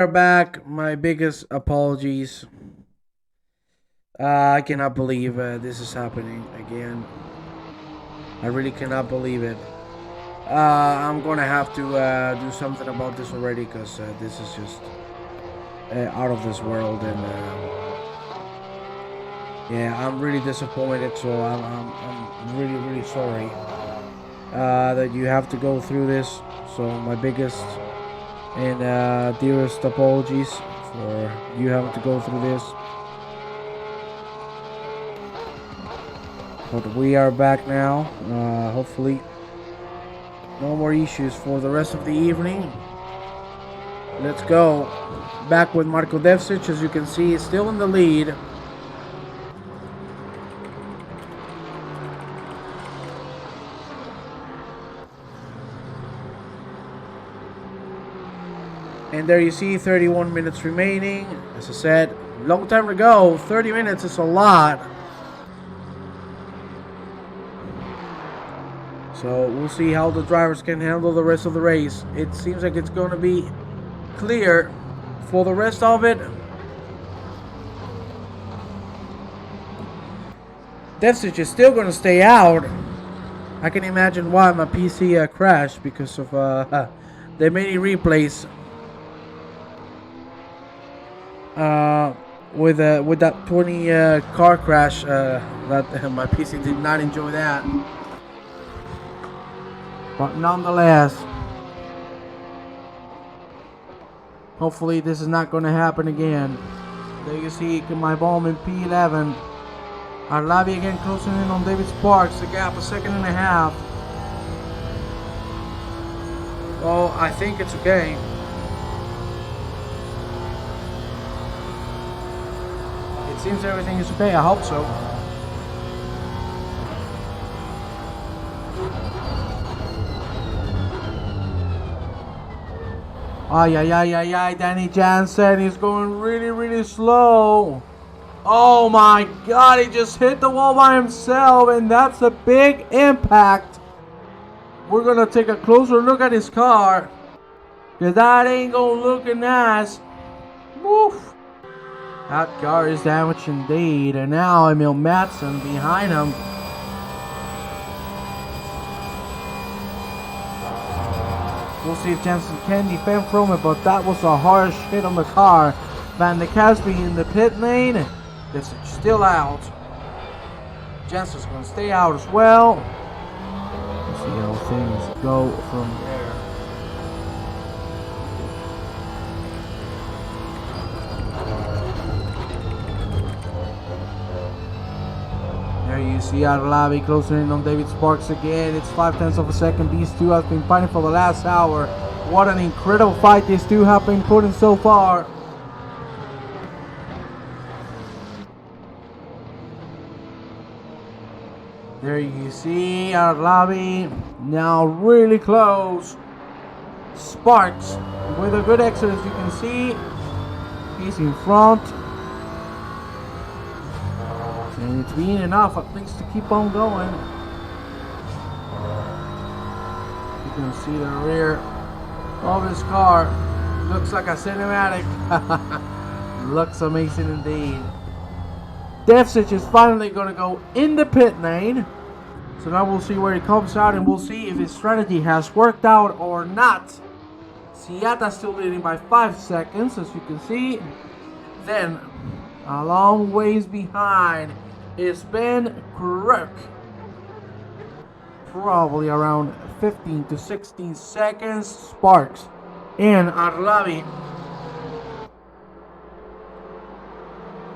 We're back. My biggest apologies. I cannot believe this is happening again. I really cannot believe it. I'm gonna have to do something about this already because this is just out of this world, and yeah, I'm really disappointed. So I'm really sorry that you have to go through this. So my biggest and dearest apologies for you having to go through this. But we are back now. Hopefully, no more issues for the rest of the evening. Let's go. Back with Marko Devcic, as you can see, is still in the lead. And there you see 31 minutes remaining. As I said, long time to go. 30 minutes is a lot. So we'll see how the drivers can handle the rest of the race. It seems like it's going to be clear for the rest of it. Devcic is still going to stay out. I can imagine why my PC crashed because of the many replays. With that 20 car crash, that my PC did not enjoy that. But nonetheless, hopefully this is not going to happen again. There you see my bomb in P11. Arlavi again closing in on David Sparks. The gap a second and a half. Well, I think it's okay. It seems everything is okay. I hope so. Ay, Danny Jansen is going really slow. Oh my god, he just hit the wall by himself, and that's a big impact. We're gonna take a closer look at his car, because that ain't gonna look nice. Woof. That car is damaged indeed, and now Emil Matson behind him. We'll see if Jensen can defend from it, but that was a harsh hit on the car. Van de Casby in the pit lane. This is still out. Jensen's going to stay out as well. We'll see how things go from there. There you see Arlavi closing in on David Sparks again. It's 0.5 of a second. These two have been fighting for the last hour. What an incredible fight these two have been putting so far. There you see Arlavi now really close. Sparks with a good exit, as you can see. He's in front. And it's been enough at least to keep on going. You can see the rear of his car. Looks like a cinematic. Looks amazing indeed. Devcic is finally going to go in the pit lane. So now we'll see where he comes out, and we'll see if his strategy has worked out or not. Siata still leading by 5 seconds, as you can see. Then, a long ways behind is Ben Crook. Probably around 15 to 16 seconds. Sparks and Arlavi.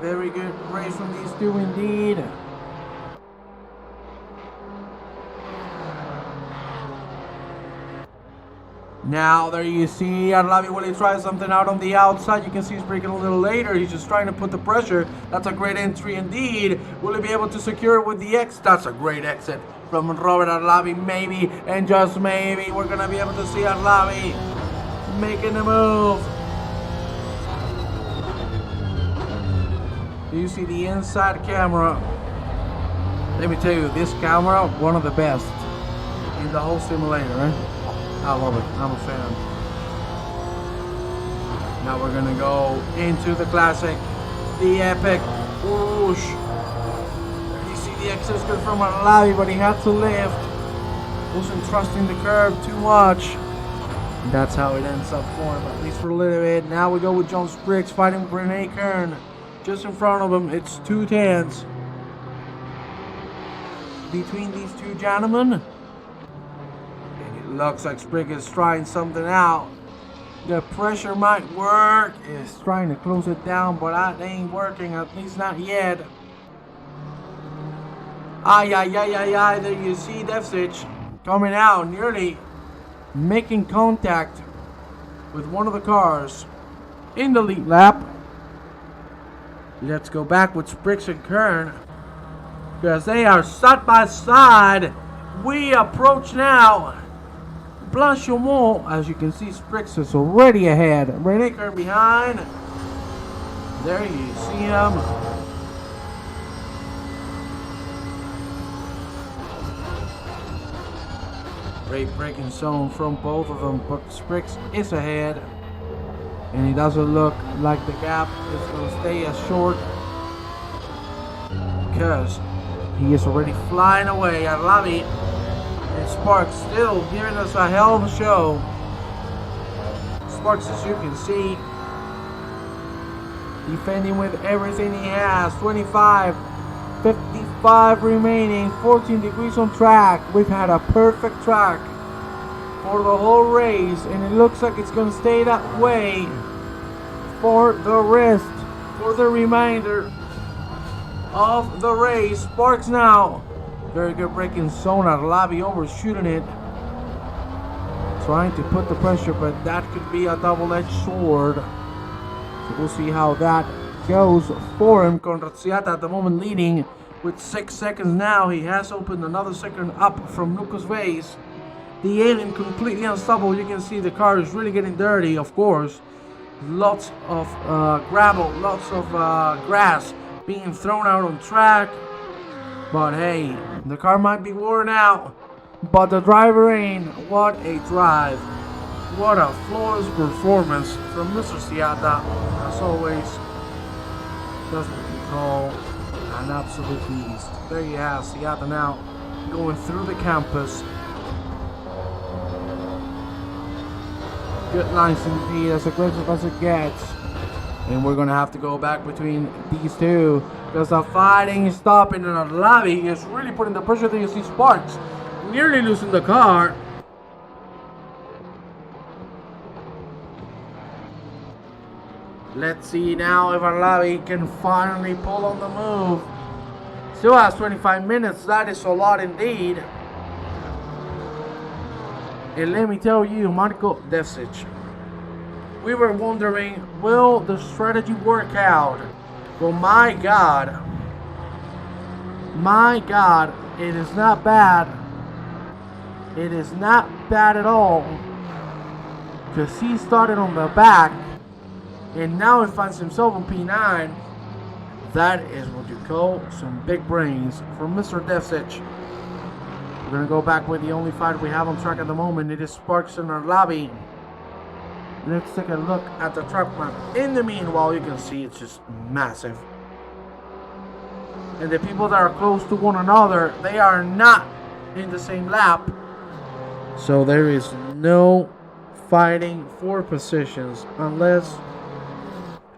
Very good race from these two indeed. Now there you see Arlavi when he tries something out on the outside. You can see he's breaking a little later. He's just trying to put the pressure. That's a great entry indeed. Will he be able to secure it with the X? That's a great exit from Robert Arlavi. Maybe, and just maybe, we're going to be able to see Arlavi making a move. You see the inside camera. Let me tell you, this camera, one of the best in the whole simulator, right? I love it. I'm a fan. Now we're gonna go into the classic, the epic whoosh. You see the exit good from Alavi, but he had to lift. Wasn't trusting the curve too much. And that's how it ends up for him, at least for a little bit. Now we go with John Spriggs fighting with Rene Kern. Just in front of him, it's 2 tenths between these two gentlemen. And it looks like Spriggs is trying something out. The pressure might work. It's trying to close it down, but that ain't working, at least not yet. Ay, there you see Devsic coming out, nearly making contact with one of the cars in the lead lap. Let's go back with Spriggs and Kern, because they are side by side. We approach now Blanchimont. As you can see, Spriggs is already ahead. Rene Kern behind. There you see him. Great braking zone from both of them, but Spriggs is ahead. And it doesn't look like the gap is going to stay as short, because he is already flying away at Lavi. And Sparks still giving us a hell of a show. Sparks, as you can see, defending with everything he has. 25, 55 remaining, 14 degrees on track. We've had a perfect track for the whole race, and it looks like it's going to stay that way for the rest, for the remainder of the race. Sparks now, very good braking zone at Lavi, overshooting it, trying to put the pressure, but that could be a double-edged sword. So we'll see how that goes for him. Conraziata at the moment leading with 6 seconds now. He has opened another second up from Lucas Vase. The Alien completely unstoppable. You can see the car is really getting dirty, of course. Lots of gravel, lots of grass being thrown out on track. But hey, the car might be worn out, but the driver ain't. What a drive. What a flawless performance from Mr. Siata. As always, that's what we call an absolute beast. There you have Siata now going through the campus. Good lines indeed, as aggressive as it gets. And we're going to have to go back between these two, because the fighting is stopping, and Alavi is really putting the pressure there. You see Sparks nearly losing the car. Let's see now if Alavi can finally pull on the move. Still has 25 minutes. That is a lot indeed. And let me tell you, Marko Devsic, we were wondering, will the strategy work out? Well, my God, it is not bad. It is not bad at all, because he started on the back, and now he finds himself on P9. That is what you call some big brains from Mr. Devsic. We're going to go back with the only fight we have on track at the moment. It is Sparks and Alavi. Let's take a look at the track map. In the meanwhile, you can see it's just massive. And the people that are close to one another, they are not in the same lap. So there is no fighting for positions unless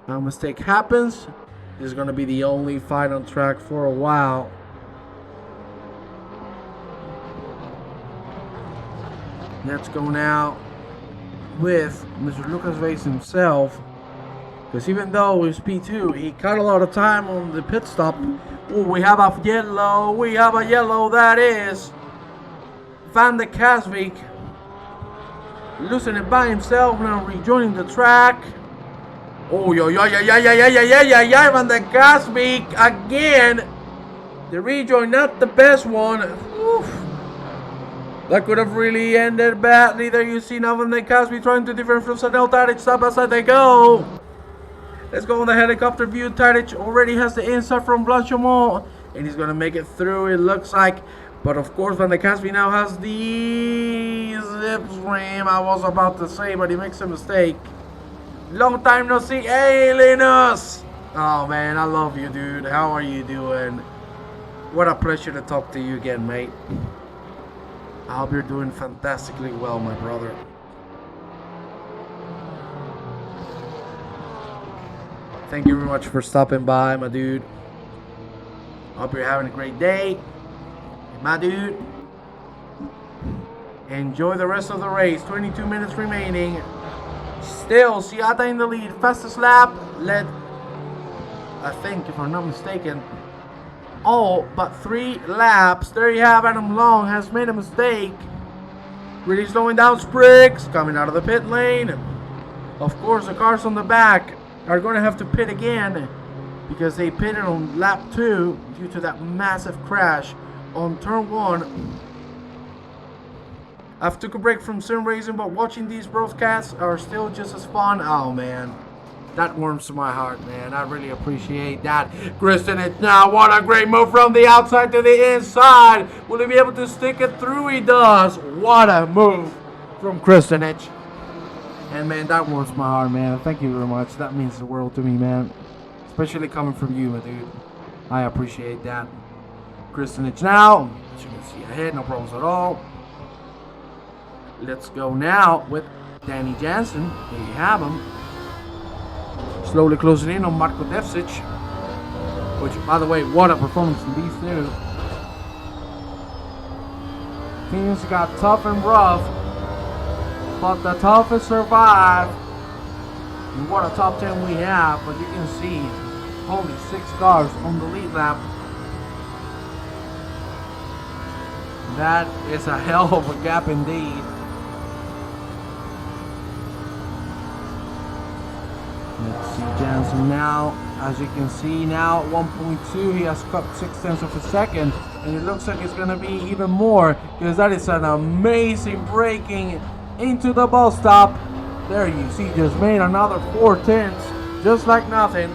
a mistake happens. This is going to be the only fight on track for a while. Let's go now with Mr. Lucas Vase himself, because even though it's P2, he cut a lot of time on the pit stop. Oh, we have a yellow, that is Van de Kasvik losing it by himself, now rejoining the track. Oh, yeah, Van de Kasvik again. The rejoin, not the best one. Oof. That could have really ended badly. There you see now Van de Kasvik trying to defend from Sadel Tadic. Side by side they go. Let's go on the helicopter view. Tadic already has the inside from Blanchimont, and he's going to make it through, it looks like. But of course Van de Kasvik now has the zip rim, I was about to say, but he makes a mistake. Long time no see. Hey, Linus! Oh, man, I love you, dude. How are you doing? What a pleasure to talk to you again, mate. I hope you're doing fantastically well, my brother. Thank you very much for stopping by, my dude. Hope you're having a great day, my dude. Enjoy the rest of the race. 22 minutes remaining. Still, Siata in the lead. Fastest lap led, I think, if I'm not mistaken, all but 3 laps. There you have Adam Long has made a mistake. Really slowing down Spriggs. Coming out of the pit lane. Of course, the cars on the back are going to have to pit again because they pitted on lap 2 due to that massive crash on turn 1. I've took a break from sim racing, but watching these broadcasts are still just as fun. Oh man, that warms my heart, man. I really appreciate that. Kristenich now, what a great move from the outside to the inside. Will he be able to stick it through? He does. What a move from Kristenich. And man, that warms my heart, man. Thank you very much. That means the world to me, man. Especially coming from you, my dude. I appreciate that. Kristenich now, as you can see ahead, no problems at all. Let's go now with Danny Jansen. There you have him. Slowly closing in on Marko Devsic. Which, by the way, what a performance from these two. Teams got tough and rough, but the toughest survive. And what a top 10 we have. But you can see, only 6 cars on the lead lap. That is a hell of a gap indeed. Let's see Jansen now. As you can see now, 1.2. He has cut 0.6 of a second. And it looks like it's going to be even more. Because that is an amazing braking into the bus stop. There you see, just made another 4/10. Just like nothing.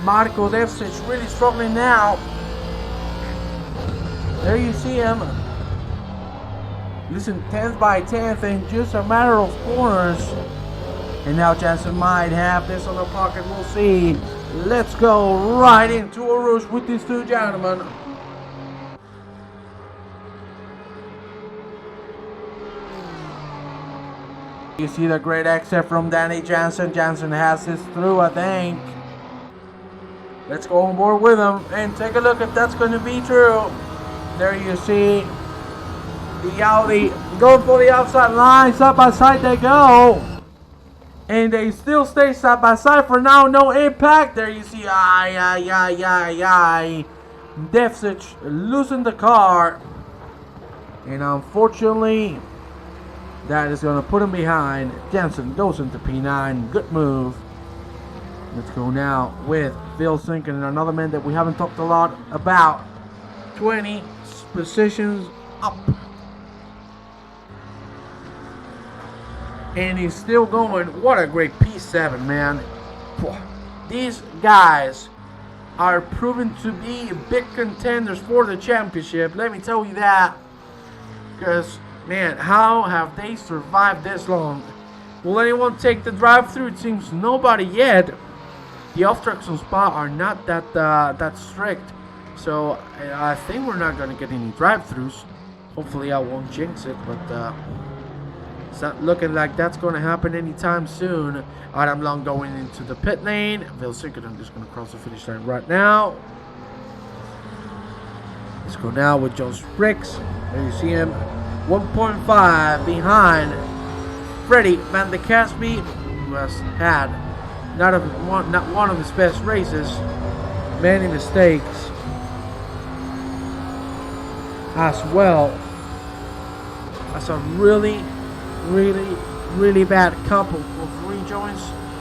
Marko Devsic really struggling now. There you see him. Listen, 10th by 10th in just a matter of corners. And now Jansen might have this on the pocket. We'll see. Let's go right into a rush with these two gentlemen. You see the great exit from Danny Jansen. Jansen has this through, I think. Let's go on board with him and take a look if that's going to be true. There you see the Audi going for the outside line. Side by side they go. And they still stay side by side for now. No impact. There you see. Devsic losing the car. And unfortunately, that is going to put him behind. Jansen goes into P9. Good move. Let's go now with Phil Sinkin, another man that we haven't talked a lot about. 20 positions up. And he's still going. What a great P7, man. These guys are proven to be big contenders for the championship. Let me tell you that. Because, man, how have they survived this long? Will anyone take the drive-through? It seems nobody yet. The off-tracks on Spa are not that strict. So, I think we're not going to get any drive-throughs. Hopefully, I won't jinx it, but it's not looking like that's going to happen anytime soon. Adam Long going into the pit lane. Phil Sinkerton just going to cross the finish line right now. Let's go now with Joe Spriggs. There you see him. 1.5 behind Freddie Van de Caspi, who has had not one of his best races. Many mistakes as well as a really bad couple of rejoins.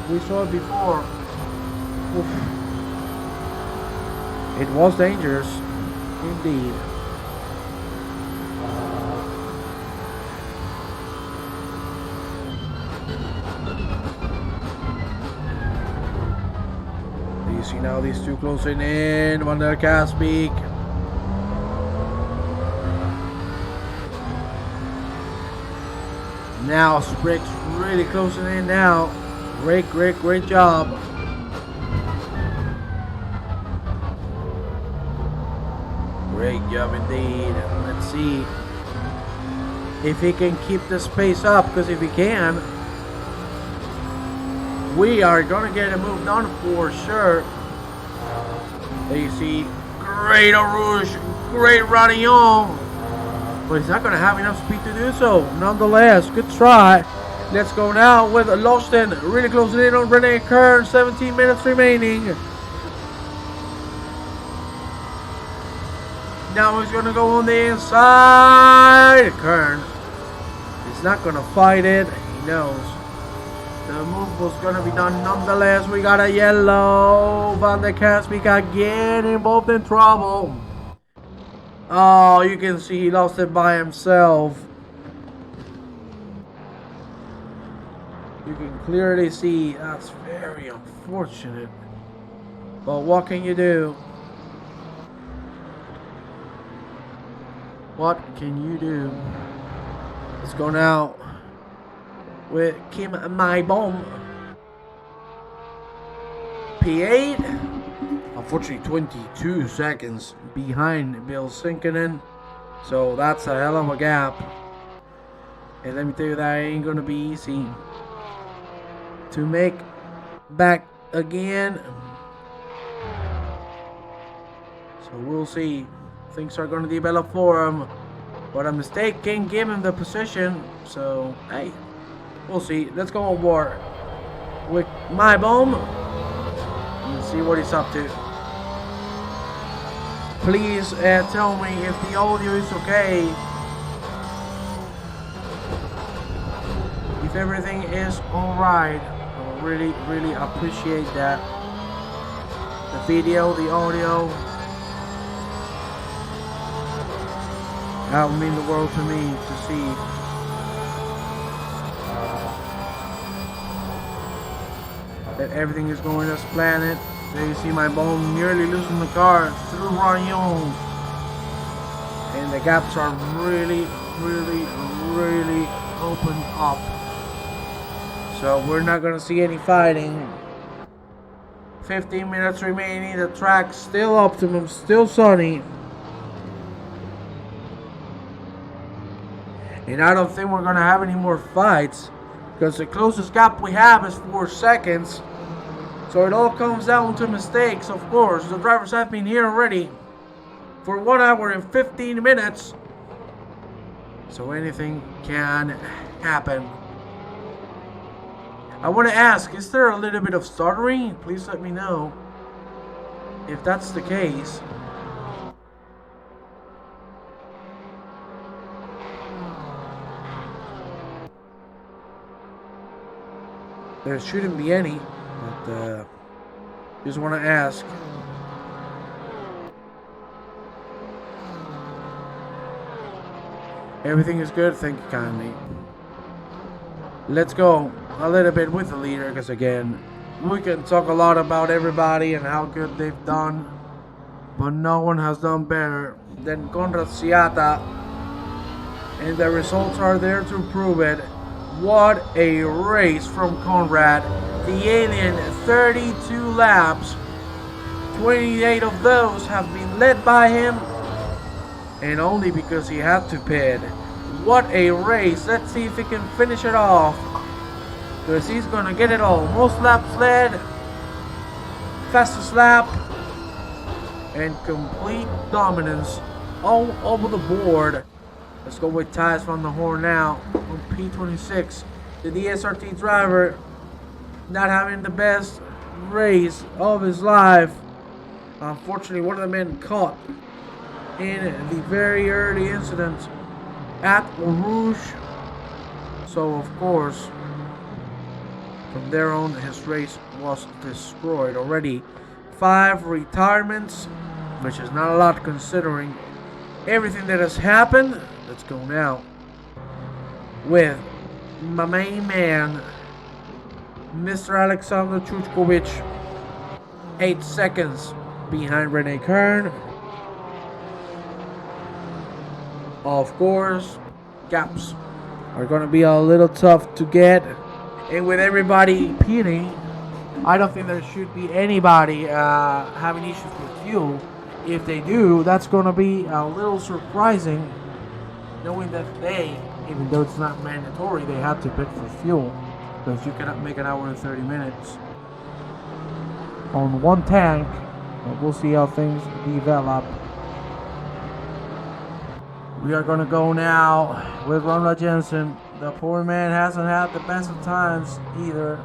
We saw it before. Oof. It was dangerous indeed. You see now these two closing in. Van der Kaspeek. Now Sprick's really closing in now. Great job. Great job indeed. Let's see if he can keep this pace up, because if he can, we are gonna get a move done for sure. There you see, great Rouge, great Radion, but he's not gonna have enough speed to do so. Nonetheless, good try. Let's go now with Loston really closing in on Rene Kern. 17 minutes remaining. Now he's gonna go on the inside. Kern is not gonna fight it. He knows the move was gonna be done. Nonetheless, we got a yellow. Van der Kaspeck again involved in trouble. Oh, you can see he lost it by himself. You can clearly see that's very unfortunate. But what can you do? What can you do? Let's go now with Kim Maibom. P8. Unfortunately, 22 seconds behind Bill Sinkinen. So that's a hell of a gap. And let me tell you, that ain't gonna be easy to make back again. So we'll see. Things are going to develop for him, but a mistake can give him the position. So hey, we'll see. Let's go on board with Maibom and see what he's up to. Please tell me if the audio is okay, if everything is alright. I really appreciate that. The video, the audio, that would mean the world to me to see. That everything is going as planned. There you see Maibom nearly losing the car through Ryan. And the gaps are really opened up. So we're not going to see any fighting. 15 minutes remaining. The track's still optimum, still sunny. And I don't think we're going to have any more fights, because the closest gap we have is 4 seconds. So it all comes down to mistakes, of course. The drivers have been here already for 1 hour and 15 minutes. So anything can happen. I want to ask, is there a little bit of stuttering? Please let me know if that's the case. There shouldn't be any, but just want to ask. Everything is good, thank you kindly. Let's go a little bit with the leader, because again, we can talk a lot about everybody and how good they've done, but no one has done better than Conrad Siata, and the results are there to prove it. What a race from Conrad. The alien, 32 laps. 28 of those have been led by him, and only because he had to pit. What a race. Let's see if he can finish it off, because he's going to get it all. Most laps led, fastest lap, and complete dominance all over the board. Let's go with Thijs van der Hoorn now on P26. The DSRT driver not having the best race of his life. Unfortunately, one of the men caught in the very early incident at Rouge. So, of course, from there on, his race was destroyed already. 5 retirements, which is not a lot considering everything that has happened. Let's go now with my main man, Mr. Alexander Chuchkovic. 8 seconds behind Rene Kern. Of course, gaps are going to be a little tough to get. And with everybody pitting, I don't think there should be anybody having issues with fuel. If they do, that's going to be a little surprising, knowing that they, even though it's not mandatory, they have to pit for fuel, because you cannot make an hour and 30 minutes on one tank. But we'll see how things develop. We are going to go now with Ronald Jensen. The poor man hasn't had the best of times either,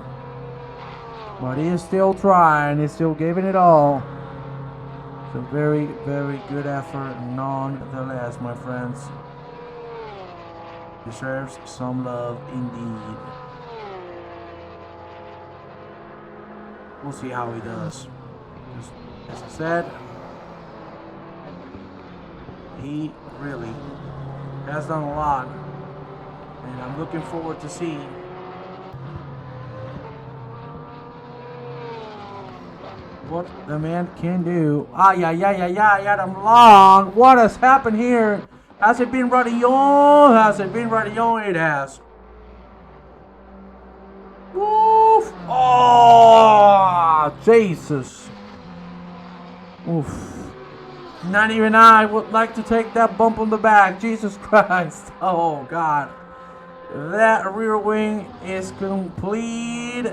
but he is still trying. He's still giving it all. It's a very, very good effort nonetheless, my friends. Deserves some love indeed. We'll see how he does. As I said, he really has done a lot, and I'm looking forward to see what the man can do. Adam Long. What has happened here? Has it been radio? Has it been radio? It has. Woof! Oh, Jesus. Oof. Not even I would like to take that bump on the back. Jesus Christ. Oh, God. That rear wing is complete.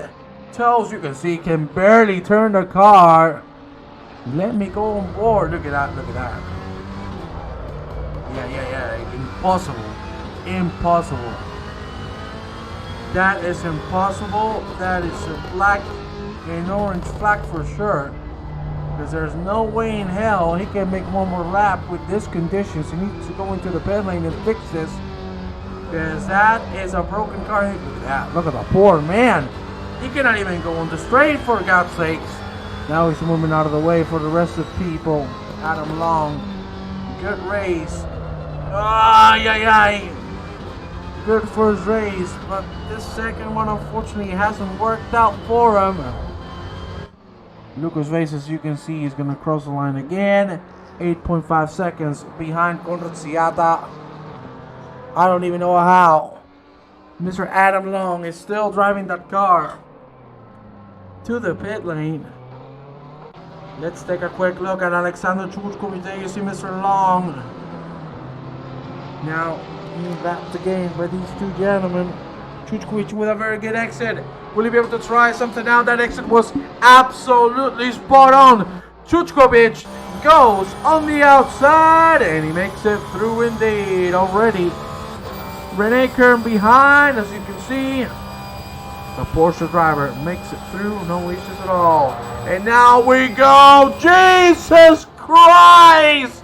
Toes, you can see, can barely turn the car. Let me go on board. Look at that. Look at that. Yeah. Impossible. Impossible. That is impossible. That is a black and orange flag for sure. Because there's no way in hell he can make one more lap with these conditions. He needs to go into the pit lane and fix this. Because that is a broken car. Look at that. Look at the poor man. He cannot even go on the straight, for God's sakes. Now he's moving out of the way for the rest of the people. Adam Long. Good race. Good first race. But this second one, unfortunately, hasn't worked out for him. Lucas Vase, as you can see, is going to cross the line again. 8.5 seconds behind Conrad Siata. I don't even know how. Mr. Adam Long is still driving that car to the pit lane. Let's take a quick look at Alexander Chuchkovic. There you see Mr. Long. Now, back again by these two gentlemen. Chuchkovic with a very good exit. Will he be able to try something out? That exit was absolutely spot on. Chuchkovic goes on the outside and he makes it through indeed already. Rene Kern behind, as you can see. The Porsche driver makes it through, no issues at all. And now we go. Jesus Christ!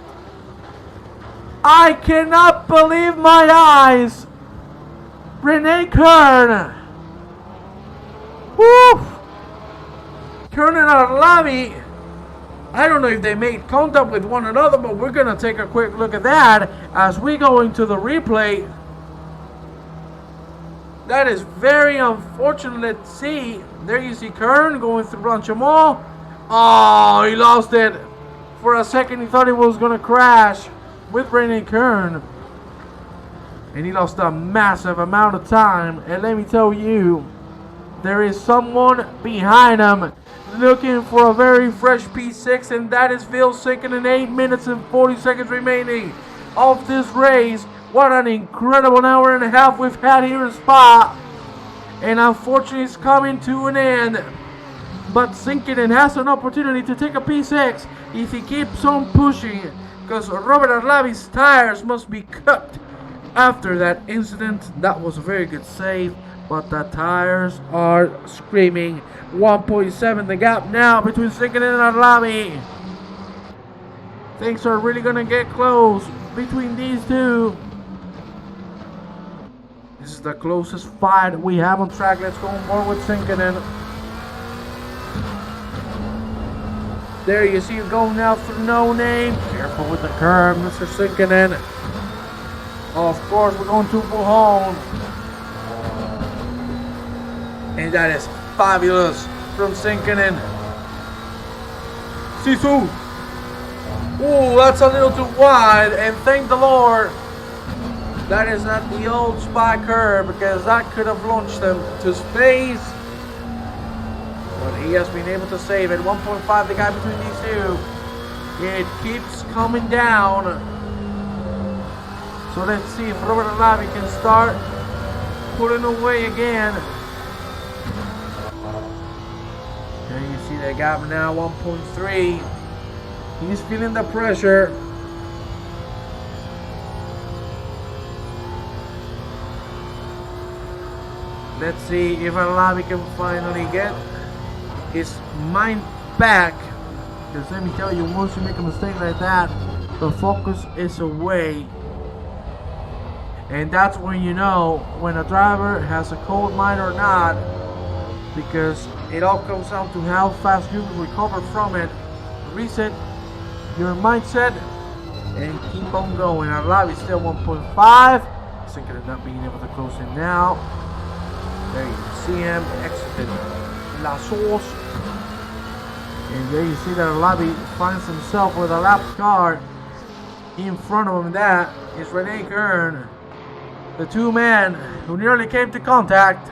I cannot believe my eyes. Rene Kern. Woo! Kern and Arlavi. I don't know if they made contact with one another, but we're going to take a quick look at that as we go into the replay. That is very unfortunate. Let's see. There you see Kern going through Blanchimont. Oh, he lost it. For a second, he thought he was going to crash with Rene Kern. And he lost a massive amount of time. And let me tell you, there is someone behind him looking for a very fresh P6. And that is Phil Sinkin in 8 minutes and 40 seconds remaining of this race. What an incredible hour and a half we've had here in Spa. And unfortunately it's coming to an end. But Sinkinen has an opportunity to take a P6 if he keeps on pushing. Because Robert Arlavi's tires must be cut after that incident. That was a very good save. But the tires are screaming. 1.7 the gap now between Sinkinen and Arlavi. Things are really going to get close between these two. This is the closest fight we have on track. Let's go on board with Sinkinen. There you see him going now for No Name. Careful with the curb, Mr. Sinkinen. Of course, we're going to Bullhorn. And that is fabulous from Sinkinen. Sisu. Oh, that's a little too wide. And thank the Lord That is not the old spy curve, because that could have launched them to space. But he has been able to save it. 1.5 the gap between these two. It keeps coming down. So let's see if Robert Alavi can start pulling away again. There you see that gap now, 1.3. He's feeling the pressure. Let's see if Alavi can finally get his mind back. Because let me tell you, once you make a mistake like that, the focus is away. And that's when you know when a driver has a cold mind or not. Because it all comes down to how fast you can recover from it. Reset your mindset and keep on going. Alavi is still 1.5. Thinking of not being able to close in now. There you see him exited La Source. And there you see that Alavi finds himself with a lap car in front of him. That is Rene Kern. The two men who nearly came to contact.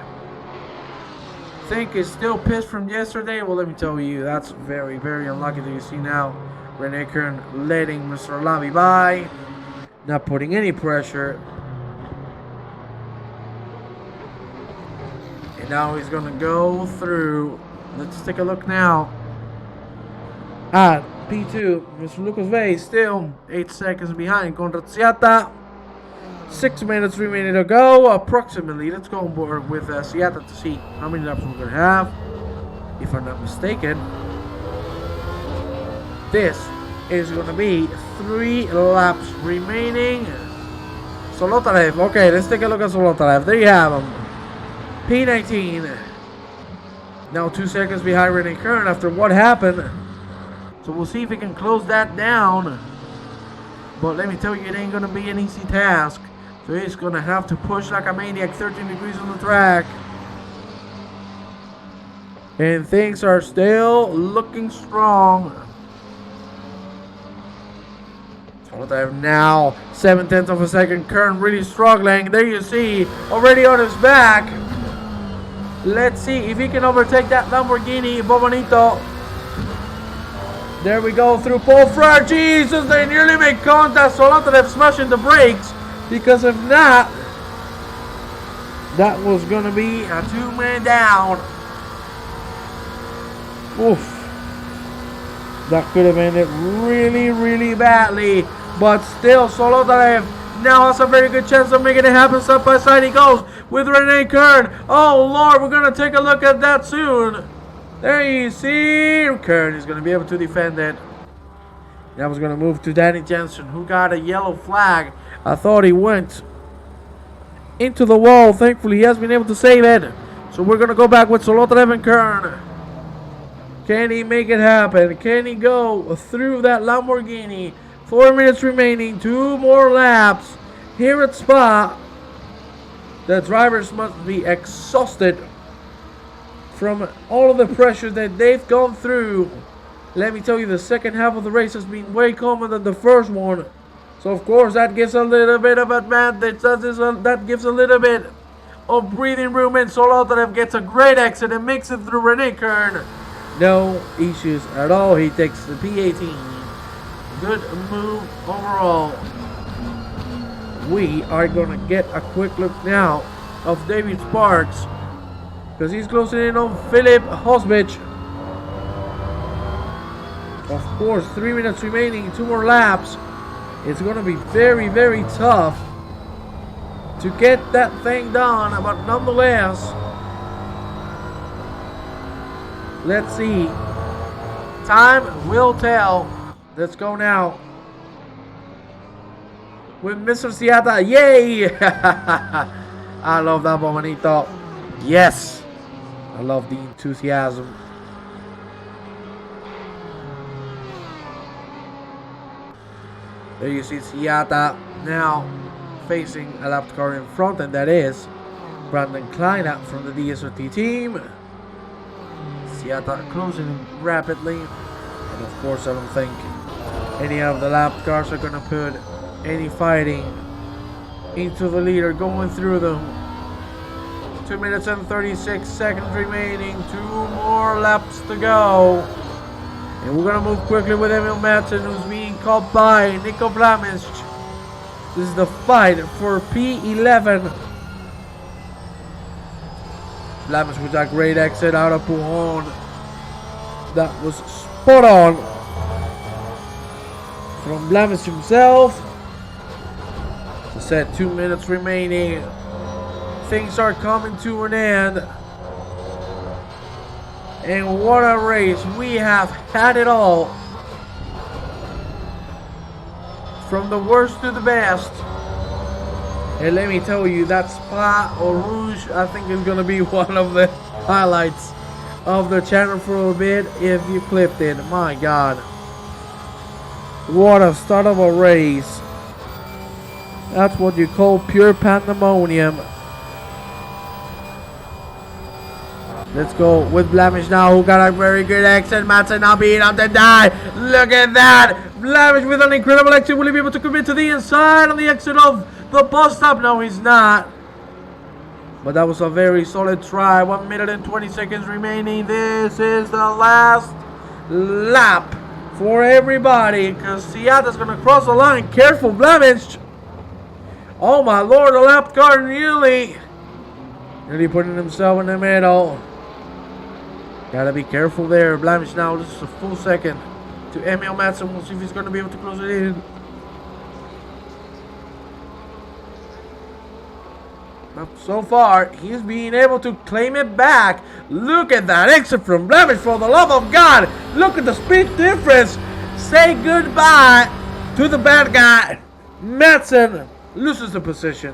Think is still pissed from yesterday. Well, let me tell you, that's very, very unlucky. That you see now Rene Kern letting Mr. Alavi by. Not putting any pressure. And now he's going to go through. Let's take a look now at P2. Mr. Lucas Vey still 8 seconds behind Conrad. 6 minutes remaining to go, approximately. Let's go on board with Seattle to see how many laps we're going to have. If I'm not mistaken, this is going to be 3 laps remaining. Solotarev. Okay, let's take a look at Solotarev. There you have him. P19. Now 2 seconds behind Rene Kern after what happened. So we'll see if we can close that down. But let me tell you, it ain't going to be an easy task. So he's going to have to push like a maniac, 13 degrees on the track. And things are still looking strong. Now 7/10 of a second. Kern really struggling. There you see, already on his back. Let's see if he can overtake that Lamborghini Bobanito. There we go through Paul Frere. Jesus, they nearly make contact. Solotarev smashing the brakes. Because if not, that was going to be a 2-man down. Oof. That could have ended really, really badly. But still, Solotarev now has a very good chance of making it happen. Side by side he goes with Rene Kern. Oh, Lord, we're going to take a look at that soon. There you see. Kern is going to be able to defend it. That was going to move to Danny Jensen, who got a yellow flag. I thought he went into the wall. Thankfully, he has been able to save it. So we're going to go back with Solotarev and Kern. Can he make it happen? Can he go through that Lamborghini? 4 minutes remaining. 2 more laps here at Spa. The drivers must be exhausted from all of the pressure that they've gone through. Let me tell you, the second half of the race has been way calmer than the first one. So, of course, that gives a little bit of advantage. That gives a little bit of breathing room. And Solotarev gets a great exit and makes it through Rene Kern. No issues at all. He takes the P18. Good move overall. We are going to get a quick look now of David Sparks. Because he's closing in on Philip Hosbich. Of course, 3 minutes remaining, 2 more laps. It's going to be very, very tough to get that thing done. But nonetheless, let's see. Time will tell. Let's go now with Mr. Siata. Yay! I love that Bomanito. Yes! I love the enthusiasm. There you see Siata now facing a lap car in front, and that is Brandon Klein from the DSOT team. Siata closing rapidly, and of course I don't think any of the lap cars are going to put any fighting into the leader, going through them. 2 minutes and 36 seconds remaining. 2 more laps to go. And we're going to move quickly with Emil Madsen, who's being caught by Nico Vlaminch. This is the fight for P11. Vlaminch with that great exit out of Pujon. That was spot on from Vlaminch himself. As I said, 2 minutes remaining. Things are coming to an end. And what a race. We have had it all. From the worst to the best. And let me tell you, that Spa or Rouge, I think is going to be one of the highlights of the channel for a bit if you clipped it. My God. What a start of a race. That's what you call pure pandemonium. Let's go with Vlaminch now, who got a very good exit. Madsen now being up to die. Look at that. Vlaminch with an incredible exit. Will he be able to commit to the inside on the exit of the bus stop? No, he's not. But that was a very solid try. 1 minute and 20 seconds remaining. This is the last lap for everybody, because Ciata's going to cross the line. Careful, Vlaminch. Oh my Lord, the lap car nearly putting himself in the middle. Gotta be careful there. Vlaminch now, this is a full second to Emil Madsen. We'll see if he's going to be able to close it in. But so far, he's being able to claim it back. Look at that exit from Vlaminch, for the love of God. Look at the speed difference. Say goodbye to the bad guy. Madsen loses the position.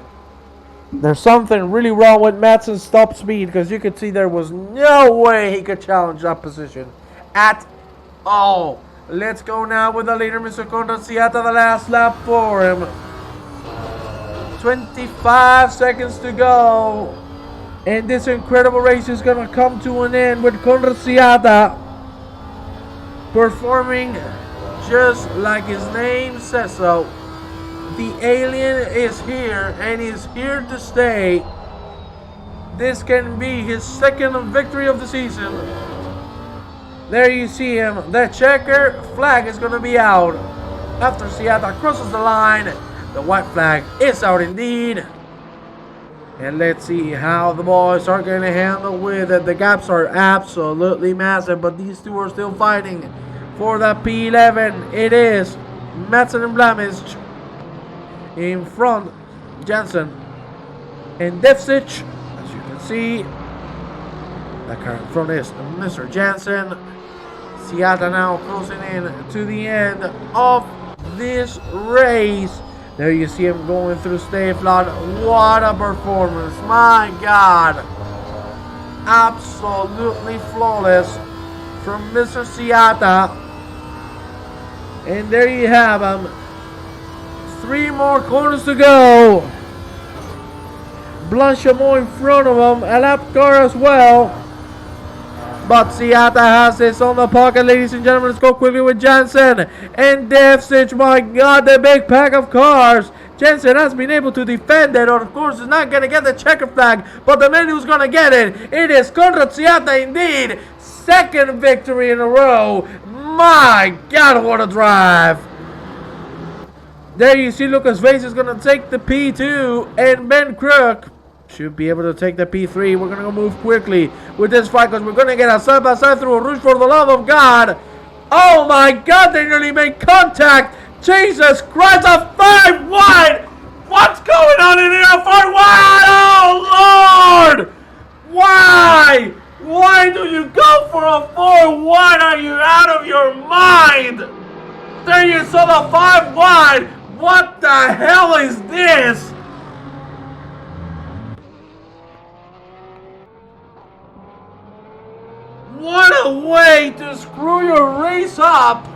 There's something really wrong with Madsen's stop speed, because you could see there was no way he could challenge that position at all. Let's go now with the leader, Mr. Conrad Ciata, the last lap for him. 25 seconds to go. And this incredible race is going to come to an end with Conrad Ciata performing just like his name says so. The alien is here, and he's here to stay. This can be his second victory of the season. There you see him. The checker flag is going to be out. After Ciata crosses the line, the white flag is out indeed. And let's see how the boys are going to handle with it. The gaps are absolutely massive, but these two are still fighting for the P11. It is Madsen and Vlaminch. In front, Jansen and Devsic. As you can see, the car in front is Mr. Jansen. Ciata now closing in to the end of this race. There you see him going through Stayflat. What a performance. My God. Absolutely flawless from Mr. Ciata. And there you have him. 3 more corners to go. Blanchimont in front of him. A lap car as well. But Ciata has this on the pocket, ladies and gentlemen. Let's go quickly with Jansen and Devsic. My God, the big pack of cars. Jansen has been able to defend it. Of course, is not going to get the checker flag. But the man who's going to get it, it is Conrad Ciata indeed. Second victory in a row. My God, what a drive. There you see Lucas Vase is going to take the P2, and Ben Crook should be able to take the P3. We're going to go move quickly with this fight, because we're going to get a side-by-side through a Rouge, for the love of God. Oh my God, they nearly made contact. Jesus Christ, a 5 wide. What's going on in here? A 5 wide. Oh Lord. Why? Why do you go for a 4 wide? Are you out of your mind? There you saw the 5 wide. What the hell is this? What a way to screw your race up.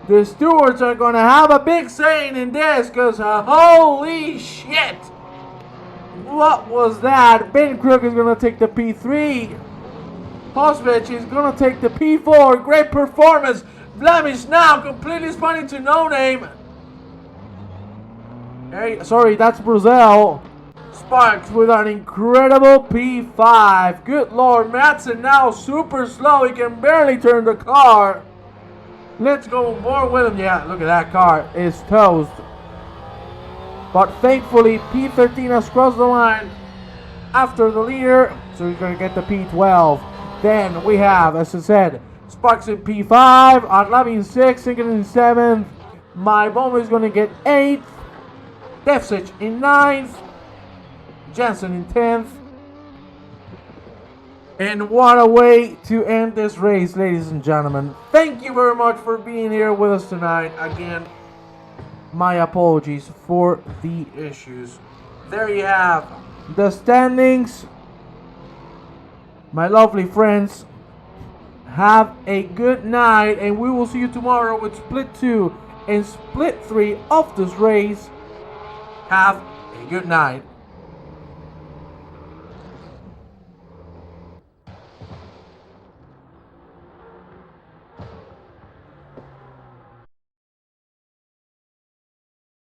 The stewards are going to have a big saying in this, because holy shit. What was that? Ben Crook is going to take the P3. Hosvich is going to take the P4. Great performance. Vlaminch now completely spun into no name. Hey, sorry, that's Brazil. Sparks with an incredible P5. Good lord, Madsen now super slow. He can barely turn the car. Let's go more with him. Yeah, look at that car. It's toast. But thankfully, P13 has crossed the line after the leader. So he's going to get the P12. Then we have, as I said, Sparks in P5. Arlavi in 6th. Sinkin in 7th. My Bomber is going to get 8th. Defsich in 9th. Jensen in 10th. And what a way to end this race, ladies and gentlemen. Thank you very much for being here with us tonight. Again, my apologies for the issues. There you have the standings. My lovely friends, have a good night, and we will see you tomorrow with Split 2 and Split 3 of this race. Have a good night.